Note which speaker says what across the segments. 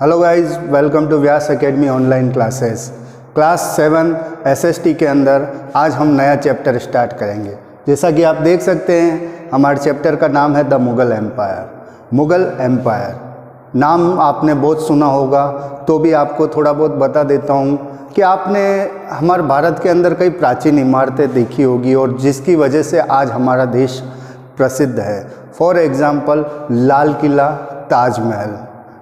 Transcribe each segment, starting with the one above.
Speaker 1: Hello guys, welcome to Vyas academy online classes. Class 7 SST के अंदर आज हम नया चैप्टर स्टार्ट करेंगे। जैसा कि आप देख सकते हैं, हमारे चैप्टर का नाम है the Mughal empire. Mughal empire नाम आपने बहुत सुना होगा, तो भी आपको थोड़ा बहुत बता देता हूँ कि आपने हमारे भारत के अंदर कई प्राचीन इमारतें देखी होगी और जिसकी वजह से आज हमारा देश प्रसिद्ध है। For example Lal Qila, Taj Mahal.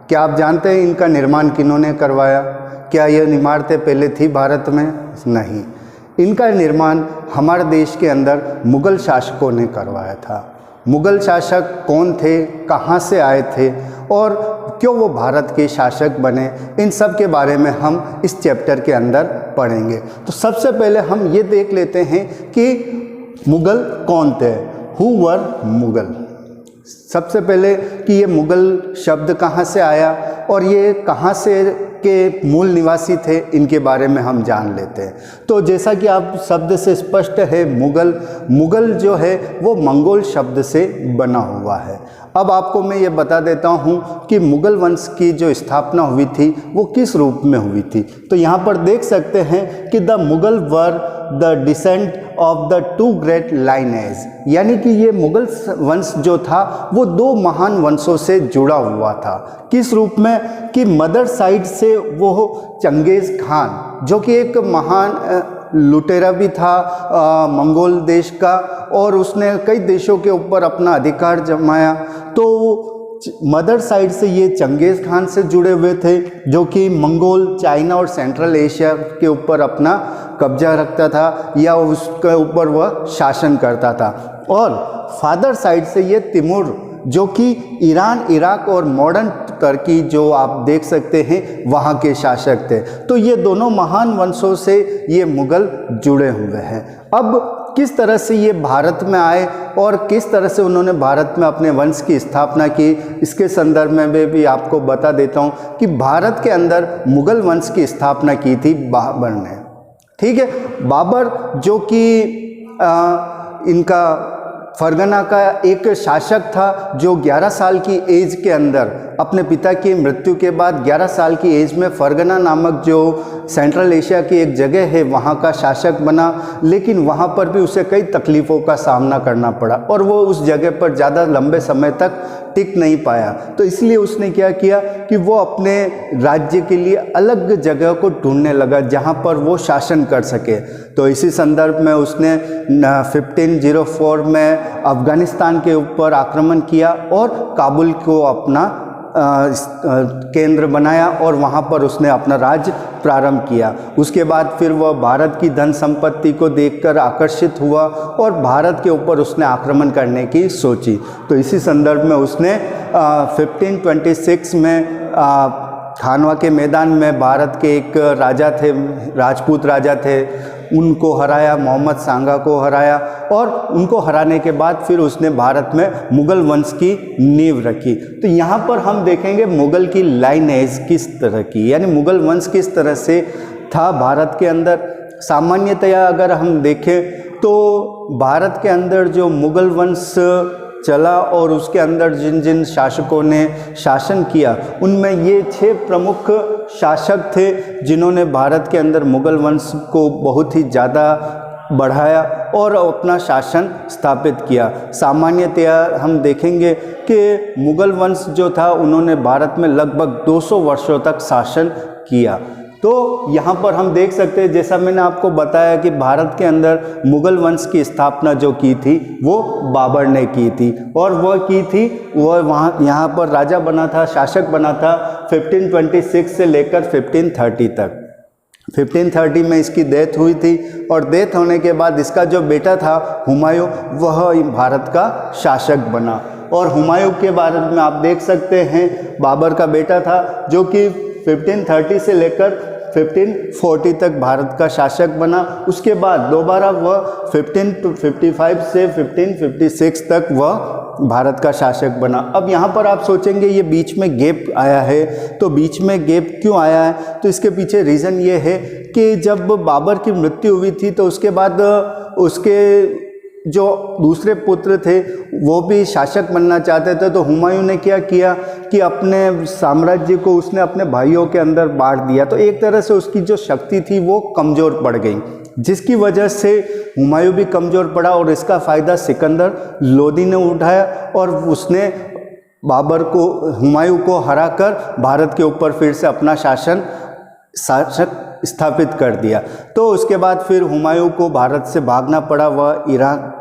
Speaker 1: क्या आप जानते हैं इनका निर्माण किन्होंने करवाया? क्या ये इमारतें पहले थी भारत में? नहीं, इनका निर्माण हमारे देश के अंदर मुग़ल शासकों ने करवाया था। मुग़ल शासक कौन थे, कहाँ से आए थे और क्यों वो भारत के शासक बने, इन सब के बारे में हम इस चैप्टर के अंदर पढ़ेंगे। तो सबसे पहले हम ये देख लेते हैं कि मुग़ल कौन थे, हु वर मुग़ल। सबसे पहले कि ये मुग़ल शब्द कहाँ से आया और ये कहाँ से के मूल निवासी थे, इनके बारे में हम जान लेते हैं। तो जैसा कि आप शब्द से स्पष्ट है, मुग़ल जो है वो मंगोल शब्द से बना हुआ है। अब आपको मैं ये बता देता हूँ कि मुग़ल वंश की जो स्थापना हुई थी वो किस रूप में हुई थी। तो यहाँ पर देख सकते हैं कि the Mughal were the descent of the two great lineage, यानी कि ये मुग़ल वंश जो था वो दो महान वंशों से जुड़ा हुआ था। किस रूप में कि मदर साइड से वो चंगेज़ खान, जो कि एक महान लुटेरा भी था मंगोल देश का, और उसने कई देशों के ऊपर अपना अधिकार जमाया। तो मदर साइड से ये चंगेज़ खान से जुड़े हुए थे, जो कि मंगोल, चाइना और सेंट्रल एशिया के ऊपर अपना कब्जा रखता था या उसके ऊपर वह शासन करता था। और फादर साइड से ये तिमूर, जो कि ईरान, इराक और मॉडर्न तुर्की जो आप देख सकते हैं वहाँ के शासक थे। तो ये दोनों महान वंशों से ये मुग़ल जुड़े हुए हैं। अब किस तरह से ये भारत में आए और किस तरह से उन्होंने भारत में अपने वंश की स्थापना की, इसके संदर्भ में भी आपको बता देता हूँ कि भारत के अंदर मुग़ल वंश की स्थापना की थी बाबर ने। ठीक है, बाबर जो कि इनका फरगना का एक शासक था, जो 11 साल की एज के अंदर अपने पिता की मृत्यु के बाद 11 साल की एज में फरगना नामक जो सेंट्रल एशिया की एक जगह है वहाँ का शासक बना। लेकिन वहाँ पर भी उसे कई तकलीफ़ों का सामना करना पड़ा और वो उस जगह पर ज़्यादा लंबे समय तक टिक नहीं पाया। तो इसलिए उसने क्या किया कि वो अपने राज्य के लिए अलग जगह को ढूंढने लगा जहाँ पर वो शासन कर सके। तो इसी संदर्भ में उसने 1504 में अफ़गानिस्तान के ऊपर आक्रमण किया और काबुल को अपना केंद्र बनाया और वहाँ पर उसने अपना राज्य प्रारंभ किया। उसके बाद फिर वह भारत की धन संपत्ति को देखकर आकर्षित हुआ और भारत के ऊपर उसने आक्रमण करने की सोची। तो इसी संदर्भ में उसने 1526 में खानवा के मैदान में भारत के एक राजा थे, राजपूत राजा थे, उनको हराया, मोहम्मद सांगा को हराया। और उनको हराने के बाद फिर उसने भारत में मुग़ल वंश की नींव रखी। तो यहाँ पर हम देखेंगे मुग़ल की लाइनेज किस तरह की, यानी मुग़ल वंश किस तरह से था भारत के अंदर। सामान्यतया अगर हम देखें तो भारत के अंदर जो मुग़ल वंश चला और उसके अंदर जिन जिन शासकों ने शासन किया, उनमें ये 6 प्रमुख शासक थे जिन्होंने भारत के अंदर मुग़ल वंश को बहुत ही ज़्यादा बढ़ाया और अपना शासन स्थापित किया। सामान्यतया हम देखेंगे कि मुग़ल वंश जो था उन्होंने भारत में लगभग 200 वर्षों तक शासन किया। तो यहाँ पर हम देख सकते हैं, जैसा मैंने आपको बताया कि भारत के अंदर मुग़ल वंश की स्थापना जो की थी वो बाबर ने की थी। और वह की थी, वह यहाँ पर राजा बना था, शासक बना था 1526 से लेकर 1530 तक। 1530 में इसकी डेथ हुई थी और डेथ होने के बाद इसका जो बेटा था हुमायूं, वह भारत का शासक बना। और हुमायूं के बारे में आप देख सकते हैं, बाबर का बेटा था जो कि 1530 से लेकर 1540 तक भारत का शासक बना। उसके बाद दोबारा वह 1555 से 1556 तक वह भारत का शासक बना। अब यहाँ पर आप सोचेंगे ये बीच में गैप आया है, तो बीच में गैप क्यों आया है? तो इसके पीछे रीज़न ये है कि जब बाबर की मृत्यु हुई थी तो उसके बाद उसके जो दूसरे पुत्र थे वो भी शासक बनना चाहते थे। तो हुमायूं ने क्या किया कि अपने साम्राज्य को उसने अपने भाइयों के अंदर बांट दिया, तो एक तरह से उसकी जो शक्ति थी वो कमज़ोर पड़ गई, जिसकी वजह से हुमायूं भी कमज़ोर पड़ा और इसका फ़ायदा सिकंदर लोदी ने उठाया और उसने बाबर को, हुमायूं को हराकर भारत के ऊपर फिर से अपना शासक स्थापित कर दिया। तो उसके बाद फिर हुमायूं को भारत से भागना पड़ा, वह ईरान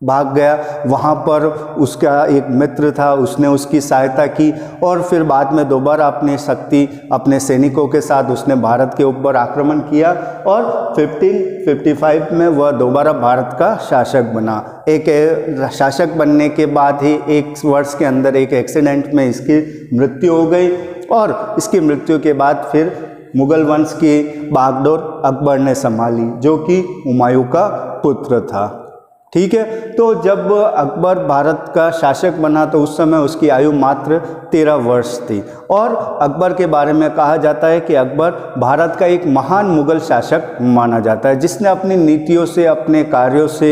Speaker 1: भाग गया। वहाँ पर उसका एक मित्र था, उसने उसकी सहायता की और फिर बाद में दोबारा अपनी शक्ति अपने सैनिकों के साथ उसने भारत के ऊपर आक्रमण किया और 1555 में वह दोबारा भारत का शासक बना। एक शासक बनने के बाद ही एक वर्ष के अंदर एक एक्सीडेंट में इसकी मृत्यु हो गई और इसकी मृत्यु के बाद फिर मुगल वंश की बागडोर अकबर ने संभाली, जो कि हुमायूं का पुत्र था। ठीक है, तो जब अकबर भारत का शासक बना तो उस समय उसकी आयु मात्र 13 वर्ष थी और अकबर के बारे में कहा जाता है कि अकबर भारत का एक महान मुगल शासक माना जाता है, जिसने अपनी नीतियों से, अपने कार्यों से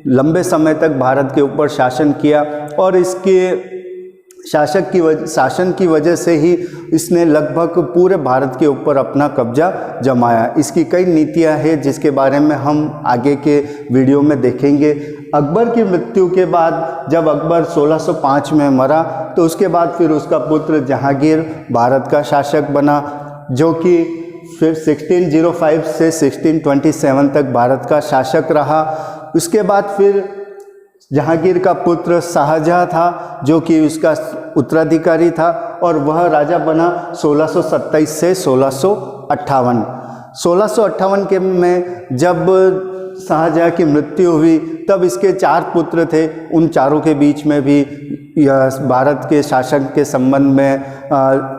Speaker 1: लंबे समय तक भारत के ऊपर शासन किया और इसके शासन की वजह से ही इसने लगभग पूरे भारत के ऊपर अपना कब्जा जमाया। इसकी कई नीतियां हैं जिसके बारे में हम आगे के वीडियो में देखेंगे। अकबर की मृत्यु के बाद जब अकबर 1605 में मरा तो उसके बाद फिर उसका पुत्र जहांगीर भारत का शासक बना, जो कि फिर 1605 से 1627 तक भारत का शासक रहा। उसके बाद फिर जहांगीर का पुत्र शाहजहां था, जो कि उसका उत्तराधिकारी था और वह राजा बना 1627 से 1658। 1658 के में जब शाहजहां की मृत्यु हुई तब इसके 4 पुत्र थे, उन चारों के बीच में भी भारत के शासन के संबंध में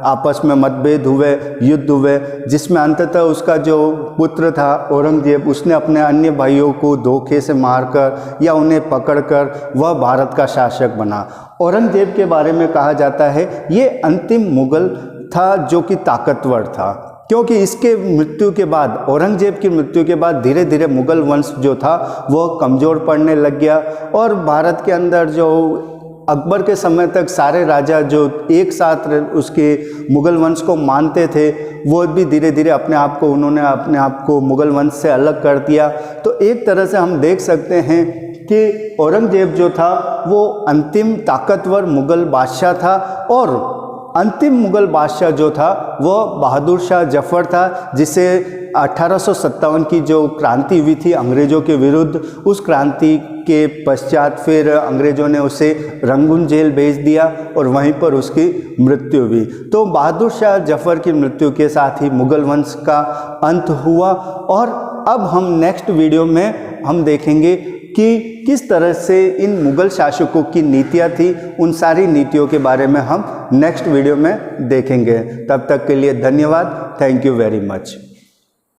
Speaker 1: आपस में मतभेद हुए, युद्ध हुए, जिसमें अंततः उसका जो पुत्र था औरंगजेब, उसने अपने अन्य भाइयों को धोखे से मारकर या उन्हें पकड़कर वह भारत का शासक बना। औरंगजेब के बारे में कहा जाता है ये अंतिम मुगल था जो कि ताकतवर था, क्योंकि इसके मृत्यु के बाद, औरंगजेब की मृत्यु के बाद धीरे धीरे मुगल वंश जो था वह कमज़ोर पड़ने लग गया और भारत के अंदर जो अकबर के समय तक सारे राजा जो एक साथ उसके मुगल वंश को मानते थे वो भी धीरे धीरे उन्होंने अपने आप को मुगल वंश से अलग कर दिया। तो एक तरह से हम देख सकते हैं कि औरंगजेब जो था वो अंतिम ताकतवर मुगल बादशाह था और अंतिम मुगल बादशाह जो था वह बहादुर शाह जफर था, जिसे 1857 की जो क्रांति हुई थी अंग्रेज़ों के विरुद्ध, उस क्रांति के पश्चात फिर अंग्रेज़ों ने उसे रंगून जेल भेज दिया और वहीं पर उसकी मृत्यु हुई। तो बहादुर शाह जफर की मृत्यु के साथ ही मुगल वंश का अंत हुआ और अब हम नेक्स्ट वीडियो में हम देखेंगे कि किस तरह से इन मुगल शासकों की नीतियाँ थी। उन सारी नीतियों के बारे में हम नेक्स्ट वीडियो में देखेंगे। तब तक के लिए धन्यवाद। Thank you very much.